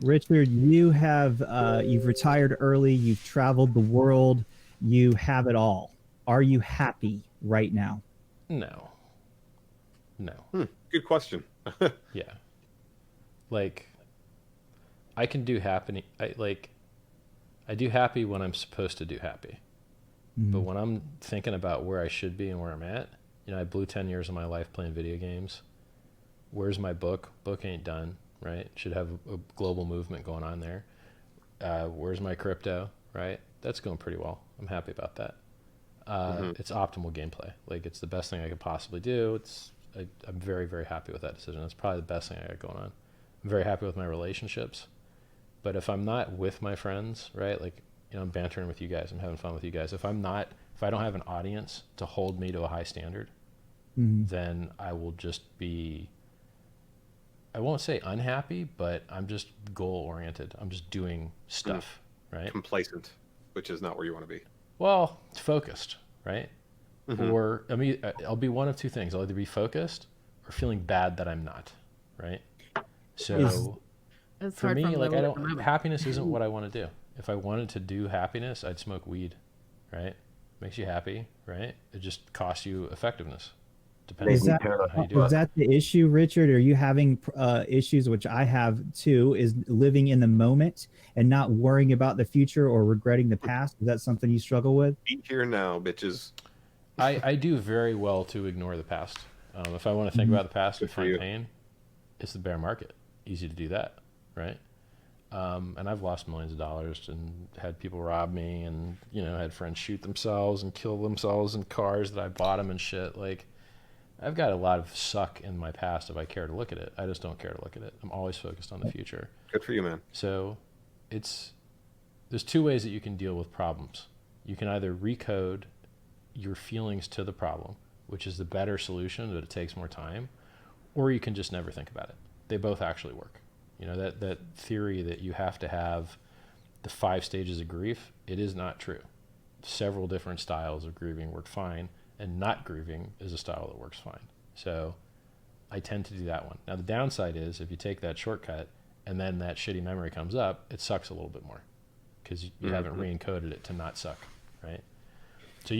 Richard, you have you've retired early, you've traveled the world, you have it all. Are you happy right now? No, no. Good question. Yeah. Like, I can do happy. I do happy when I'm supposed to do happy. But Mm. when I'm thinking about where I should be and where I'm at, I blew 10 years of my life playing video games. Where's my book? Book ain't done, right? Should have a global movement going on there. Where's my crypto, right? That's going pretty well. I'm happy about that. Hmm. It's optimal gameplay. Like, it's the best thing I could possibly do. I'm very, very happy with that decision. That's probably the best thing I got going on. I'm very happy with my relationships. But if I'm not with my friends, right? Like, I'm bantering with you guys. I'm having fun with you guys. If I don't have an audience to hold me to a high standard, Mm. then I will just be, I won't say unhappy, but I'm just goal oriented. I'm just doing stuff, right? Complacent, which is not where you want to be. Well, it's focused, right? Hmm. Or, I mean, I'll be one of two things. I'll either be focused or feeling bad that I'm not, right? Is So It's for hard me, from like, level to moment. happiness isn't what I want to do. If I wanted to do happiness, I'd smoke weed, right? Makes you happy, right? It just costs you effectiveness, depending is that on how you do is it. that the issue, Richard? Are you having issues, which I have too, is living in the moment and not worrying about the future or regretting the past? Is that something you struggle with? Be here now, bitches. I do very well to ignore the past. If I want to think Mhm. about the past and Good for find you. pain, it's the bear market. Easy to do that, right? And I've lost millions of dollars and had people rob me and, had friends shoot themselves and kill themselves in cars that I bought them and shit. Like, I've got a lot of suck in my past if I care to look at it. I just don't care to look at it. I'm always focused on the future. Good for you, man. So it's, there's two ways that you can deal with problems. You can either recode your feelings to the problem, which is the better solution, but it takes more time, or you can just never think about it. They both actually work. That theory that you have to have the 5 stages of grief, it is not true. Several different styles of grieving work fine, and not grieving is a style that works fine. So I tend to do that one. Now, the downside is if you take that shortcut and then that shitty memory comes up, it sucks a little bit more because you haven't re-encoded it to not suck, right? So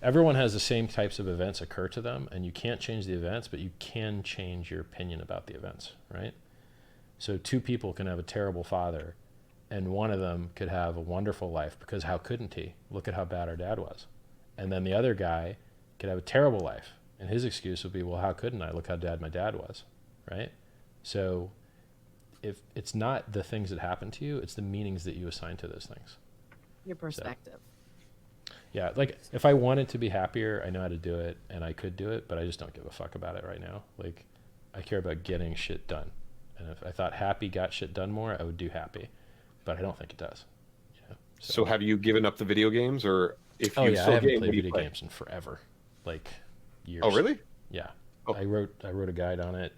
everyone has the same types of events occur to them, and you can't change the events, but you can change your opinion about the events, right? So two people can have a terrible father, and one of them could have a wonderful life because how couldn't he? Look at how bad our dad was. And then the other guy could have a terrible life, and his excuse would be, well, how couldn't I? Look how bad my dad was, right? So if it's not the things that happen to you, it's the meanings that you assign to those things. Your perspective. Yeah, like if I wanted to be happier, I know how to do it, and I could do it, but I just don't give a fuck about it right now. Like, I care about getting shit done. And if I thought happy got shit done more, I would do happy. But I don't think it does. So have you given up the video games, or if Oh you yeah, I still haven't game, played what do you video play? games in forever, like years. Oh, really? Yeah, Oh. I wrote a guide on it.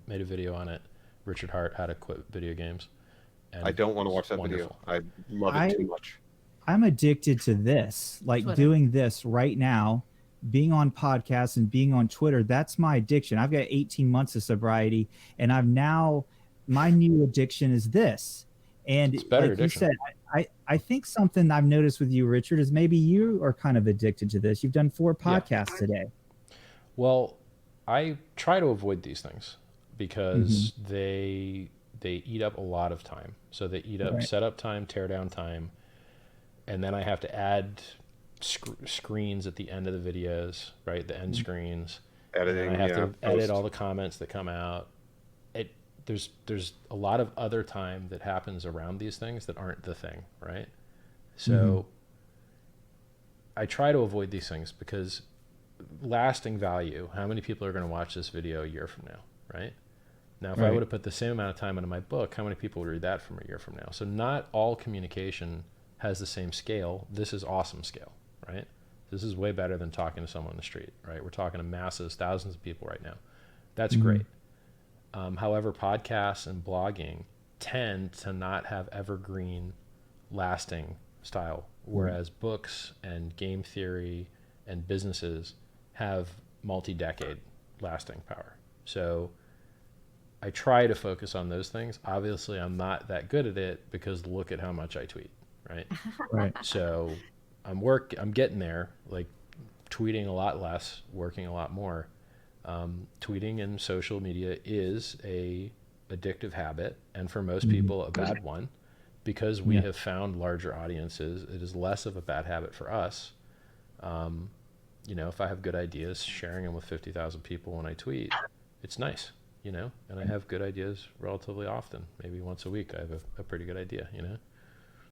Made a video on it. Richard Hart, how to quit video games. And I don't want to watch that wonderful. video. I love it I too much. I'm addicted to this, like Twitter. doing this right now, being on podcasts and being on Twitter. That's my addiction. I've got 18 months of sobriety, and my new addiction is this. And It's better like addiction. you said, I think something I've noticed with you, Richard, is maybe you are kind of addicted to this. You've done 4 Yeah. podcasts today. Well, I try to avoid these things Mm-hmm. because they eat up a lot of time. So they eat up Right. setup time, tear down time, and then I have to add screens at the end of the videos, right? The end screens. And Editing, then I have yeah. to edit Post. all the comments that come out. There's a lot of other time that happens around these things that aren't the thing, right? So I try to avoid these things because lasting value, how many people are going to watch this video a year from now, right? Now, if I Right. would have put the same amount of time into my book, how many people would read that from a year from now? So not all communication has the same scale. This is awesome scale, right? This is way better than talking to someone on the street, right? We're talking to masses, thousands of people right now. That's great. However, podcasts and blogging tend to not have evergreen, lasting style, whereas books and game theory and businesses have multi-decade lasting power. So I try to focus on those things. Obviously, I'm not that good at it because look at how much I tweet, right? Right. So I'm getting there, like tweeting a lot less, working a lot more. Tweeting and social media is a addictive habit, and for most people, a bad one, because we have found larger audiences. It is less of a bad habit for us. You know, if I have good ideas, sharing them with 50,000 people when I tweet, it's nice, you know, and I have good ideas relatively often. Maybe once a week I have a pretty good idea, you know.